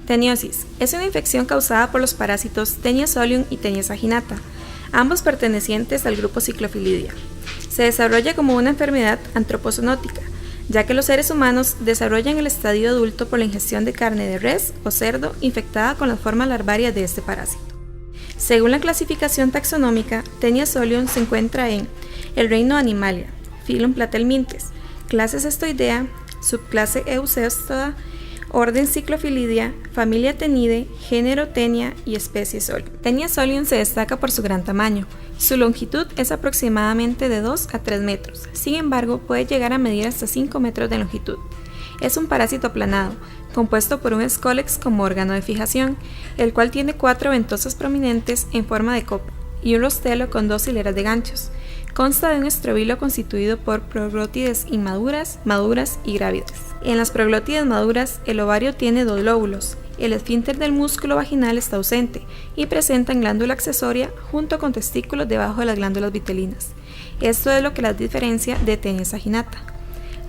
Teniosis es una infección causada por los parásitos Taenia solium y Taenia saginata, ambos pertenecientes al grupo Cyclophilidia. Se desarrolla como una enfermedad antropozoonótica, ya que los seres humanos desarrollan el estadio adulto por la ingestión de carne de res o cerdo infectada con las formas larvarias de este parásito. Según la clasificación taxonómica, Taenia solium se encuentra en el reino Animalia, filum Platelmintes, clase Cestoidea, subclase Eucestoda, orden Cyclophilidia, familia Tenidae, género Taenia y especie Solium. Taenia solium se destaca por su gran tamaño. Su longitud es aproximadamente de 2 a 3 metros, sin embargo puede llegar a medir hasta 5 metros de longitud. Es un parásito aplanado, compuesto por un escólex como órgano de fijación, el cual tiene 4 ventosas prominentes en forma de copa y un rostelo con 2 hileras de ganchos. Consta de un estrobilo constituido por proglótides inmaduras, maduras y grávidas. En las proglótides maduras, el ovario tiene 2 lóbulos, el esfínter del músculo vaginal está ausente y presentan glándula accesoria junto con testículos debajo de las glándulas vitelinas. Esto es lo que las diferencia de Taenia saginata.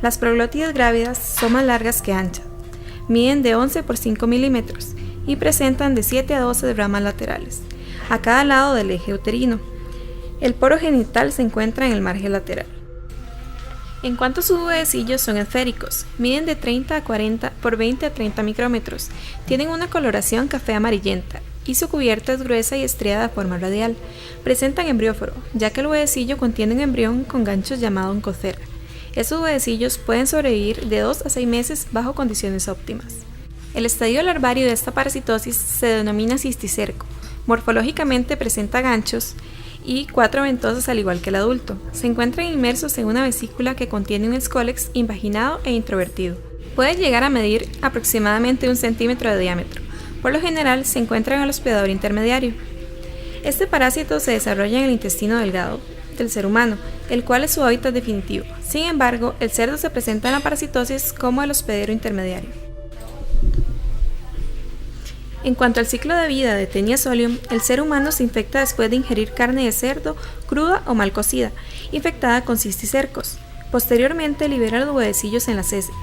Las proglótides grávidas son más largas que anchas, miden de 11 por 5 milímetros y presentan de 7 a 12 ramas laterales, a cada lado del eje uterino. El poro genital se encuentra en el margen lateral. En cuanto a sus huevecillos, son esféricos, miden de 30 a 40 por 20 a 30 micrómetros, tienen una coloración café amarillenta y su cubierta es gruesa y estriada de forma radial. Presentan embrióforo, ya que el huevecillo contiene un embrión con ganchos llamado oncocera. Estos huevecillos pueden sobrevivir de 2 a 6 meses bajo condiciones óptimas. El estadio larvario de esta parasitosis se denomina cisticerco. Morfológicamente presenta ganchos y 4 ventosas al igual que el adulto. Se encuentran inmersos en una vesícula que contiene un escólex invaginado e introvertido. Puede llegar a medir aproximadamente 1 centímetro de diámetro. Por lo general se encuentra en el hospedador intermediario. Este parásito se desarrolla en el intestino delgado del ser humano, el cual es su hábitat definitivo. Sin embargo, el cerdo se presenta en la parasitosis como el hospedero intermediario. En cuanto al ciclo de vida de Taenia solium, el ser humano se infecta después de ingerir carne de cerdo cruda o mal cocida, infectada con cisticercos. Posteriormente libera los huevecillos en las heces.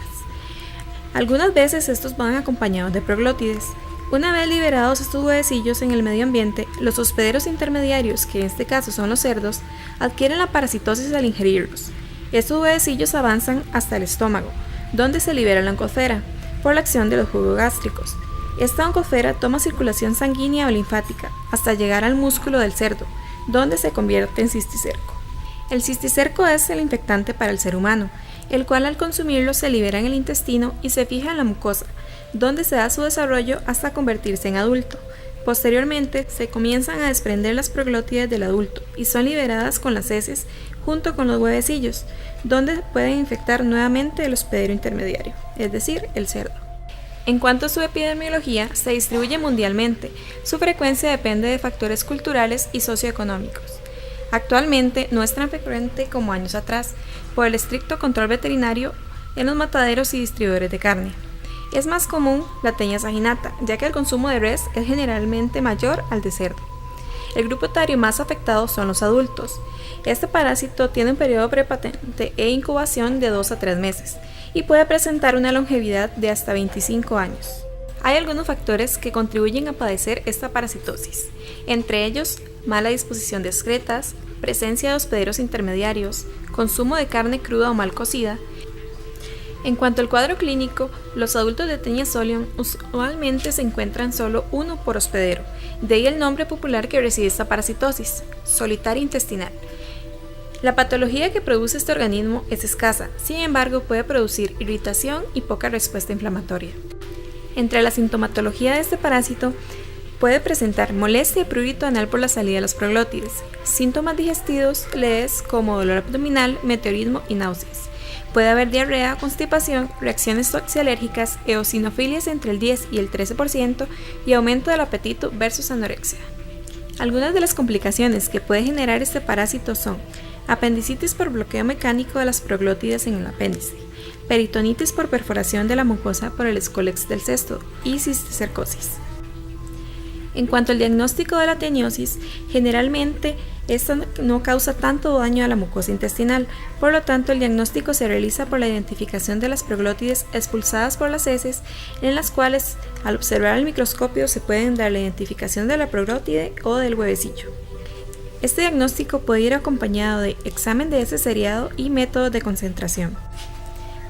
Algunas veces estos van acompañados de proglótides. Una vez liberados estos huevecillos en el medio ambiente, los hospederos intermediarios, que en este caso son los cerdos, adquieren la parasitosis al ingerirlos. Estos huevecillos avanzan hasta el estómago, donde se libera la oncocera, por la acción de los jugos gástricos. Esta oncocera toma circulación sanguínea o linfática hasta llegar al músculo del cerdo, donde se convierte en cisticerco. El cisticerco es el infectante para el ser humano, el cual al consumirlo se libera en el intestino y se fija en la mucosa, donde se da su desarrollo hasta convertirse en adulto. Posteriormente, se comienzan a desprender las proglótides del adulto y son liberadas con las heces junto con los huevecillos, donde pueden infectar nuevamente el hospedero intermediario, es decir, el cerdo. En cuanto a su epidemiología, se distribuye mundialmente. Su frecuencia depende de factores culturales y socioeconómicos. Actualmente no es tan frecuente como años atrás, por el estricto control veterinario en los mataderos y distribuidores de carne. Es más común la Taenia saginata, ya que el consumo de res es generalmente mayor al de cerdo. El grupo etario más afectado son los adultos. Este parásito tiene un periodo prepatente e incubación de 2 a 3 meses y puede presentar una longevidad de hasta 25 años. Hay algunos factores que contribuyen a padecer esta parasitosis, entre ellos mala disposición de excretas, presencia de hospederos intermediarios, consumo de carne cruda o mal cocida. En cuanto al cuadro clínico, los adultos de Taenia solium usualmente se encuentran solo uno por hospedero, de ahí el nombre popular que recibe esta parasitosis, solitaria intestinal. La patología que produce este organismo es escasa, sin embargo puede producir irritación y poca respuesta inflamatoria. Entre la sintomatología de este parásito, puede presentar molestia y prurito anal por la salida de los proglótides, síntomas digestivos leves como dolor abdominal, meteorismo y náuseas. Puede haber diarrea, constipación, reacciones toxialérgicas, eosinofilias entre el 10 y el 13% y aumento del apetito versus anorexia. Algunas de las complicaciones que puede generar este parásito son apendicitis por bloqueo mecánico de las proglótides en el apéndice, peritonitis por perforación de la mucosa por el escólex del cesto y cisticercosis. En cuanto al diagnóstico de la teniosis, generalmente Esta no causa tanto daño a la mucosa intestinal, por lo tanto el diagnóstico se realiza por la identificación de las proglótides expulsadas por las heces, en las cuales al observar el microscopio se pueden dar la identificación de la proglótide o del huevecillo. Este diagnóstico puede ir acompañado de examen de heces seriado y métodos de concentración.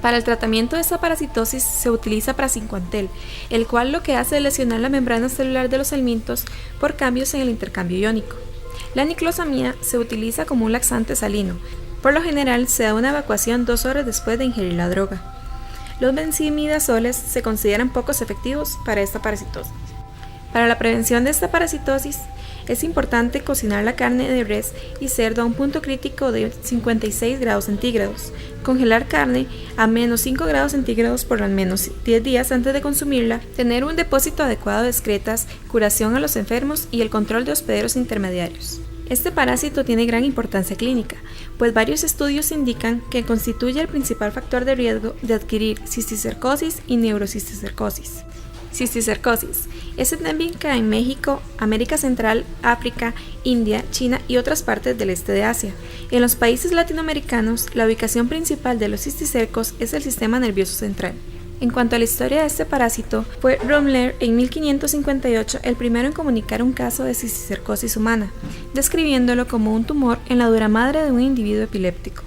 Para el tratamiento de esta parasitosis se utiliza praziquantel, el cual lo que hace es lesionar la membrana celular de los helmintos por cambios en el intercambio iónico. La niclosamida se utiliza como un laxante salino. Por lo general se da una evacuación 2 horas después de ingerir la droga. Los benzimidazoles se consideran pocos efectivos para esta parasitosis. Para la prevención de esta parasitosis es importante cocinar la carne de res y cerdo a un punto crítico de 56 grados centígrados, congelar carne a menos 5 grados centígrados por al menos 10 días antes de consumirla, tener un depósito adecuado de excretas, curación a los enfermos y el control de hospederos intermediarios. Este parásito tiene gran importancia clínica, pues varios estudios indican que constituye el principal factor de riesgo de adquirir cisticercosis y neurocisticercosis. Cisticercosis es endémica en México, América Central, África, India, China y otras partes del este de Asia. En los países latinoamericanos, la ubicación principal de los cisticercos es el sistema nervioso central. En cuanto a la historia de este parásito, fue Rommler en 1558 el primero en comunicar un caso de cisticercosis humana, describiéndolo como un tumor en la dura madre de un individuo epiléptico.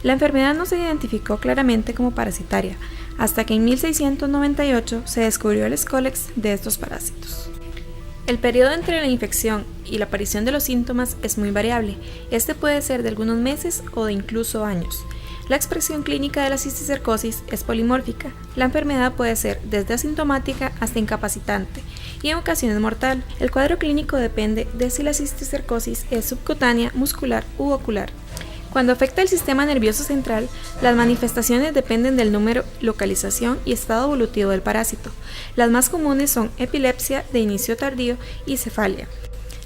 La enfermedad no se identificó claramente como parasitaria, hasta que en 1698 se descubrió el Scolex de estos parásitos. El periodo entre la infección y la aparición de los síntomas es muy variable. Este puede ser de algunos meses o de incluso años. La expresión clínica de la cisticercosis es polimórfica. La enfermedad puede ser desde asintomática hasta incapacitante y en ocasiones mortal. El cuadro clínico depende de si la cisticercosis es subcutánea, muscular u ocular. Cuando afecta el sistema nervioso central, las manifestaciones dependen del número, localización y estado evolutivo del parásito. Las más comunes son epilepsia de inicio tardío y cefalia.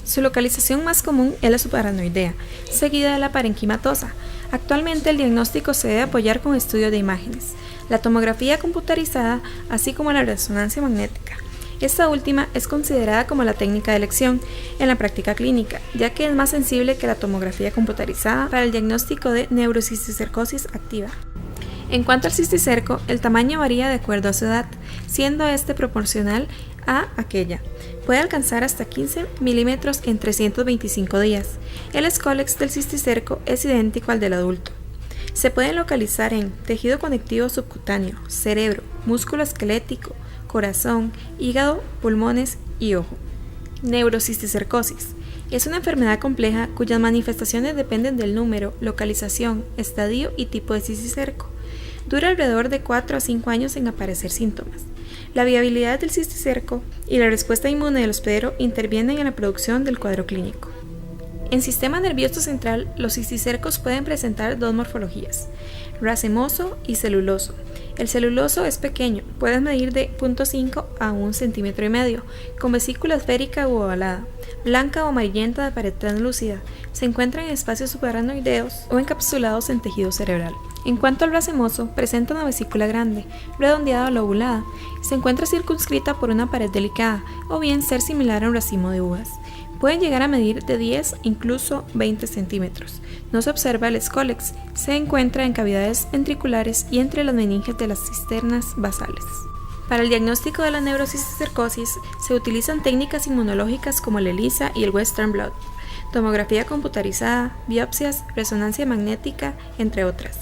Su localización más común es la subaracnoidea, seguida de la parenquimatosa. Actualmente el diagnóstico se debe apoyar con estudios de imágenes, la tomografía computarizada, así como la resonancia magnética. Esta última es considerada como la técnica de elección en la práctica clínica, ya que es más sensible que la tomografía computarizada para el diagnóstico de neurocisticercosis activa. En cuanto al cisticerco, el tamaño varía de acuerdo a su edad, siendo este proporcional a aquella. Puede alcanzar hasta 15 milímetros en 325 días. El Scolex del cisticerco es idéntico al del adulto. Se pueden localizar en tejido conectivo subcutáneo, cerebro, músculo esquelético, corazón, hígado, pulmones y ojo. Neurocisticercosis es una enfermedad compleja cuyas manifestaciones dependen del número, localización, estadio y tipo de cisticerco. Dura alrededor de 4 a 5 años en aparecer síntomas. La viabilidad del cisticerco y la respuesta inmune del hospedero intervienen en la producción del cuadro clínico. En sistema nervioso central, los cisticercos pueden presentar dos morfologías, racemoso y celuloso. El celuloso es pequeño, puede medir de 0.5 a 1,5 cm, con vesícula esférica u ovalada, blanca o amarillenta de pared translúcida. Se encuentra en espacios subaracnoideos o encapsulados en tejido cerebral. En cuanto al racemoso, presenta una vesícula grande, redondeada o lobulada. Se encuentra circunscrita por una pared delicada, o bien ser similar a un racimo de uvas. Pueden llegar a medir de 10 incluso 20 centímetros. No se observa el Scolex, se encuentra en cavidades ventriculares y entre las meninges de las cisternas basales. Para el diagnóstico de la neurocisticercosis se utilizan técnicas inmunológicas como el ELISA y el Western blot, tomografía computarizada, biopsias, resonancia magnética, entre otras.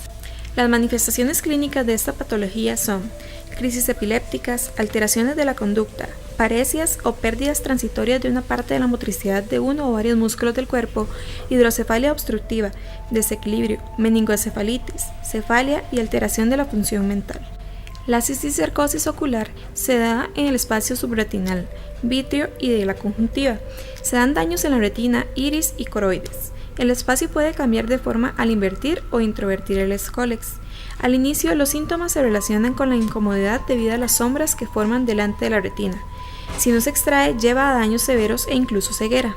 Las manifestaciones clínicas de esta patología son crisis epilépticas, alteraciones de la conducta, paresias o pérdidas transitorias de una parte de la motricidad de uno o varios músculos del cuerpo, hidrocefalia obstructiva, desequilibrio, meningoencefalitis, cefalia y alteración de la función mental. La cisticercosis ocular se da en el espacio subretinal, vítreo y de la conjuntiva. Se dan daños en la retina, iris y coroides. El espacio puede cambiar de forma al invertir o introvertir el Scolex. Al inicio, los síntomas se relacionan con la incomodidad debido a las sombras que forman delante de la retina. Si no se extrae, lleva a daños severos e incluso ceguera.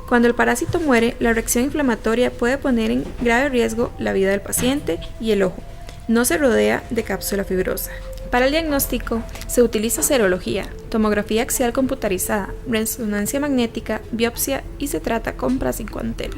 Cuando el parásito muere, la reacción inflamatoria puede poner en grave riesgo la vida del paciente y el ojo. No se rodea de cápsula fibrosa. Para el diagnóstico se utiliza serología, tomografía axial computarizada, resonancia magnética, biopsia y se trata con praziquantel.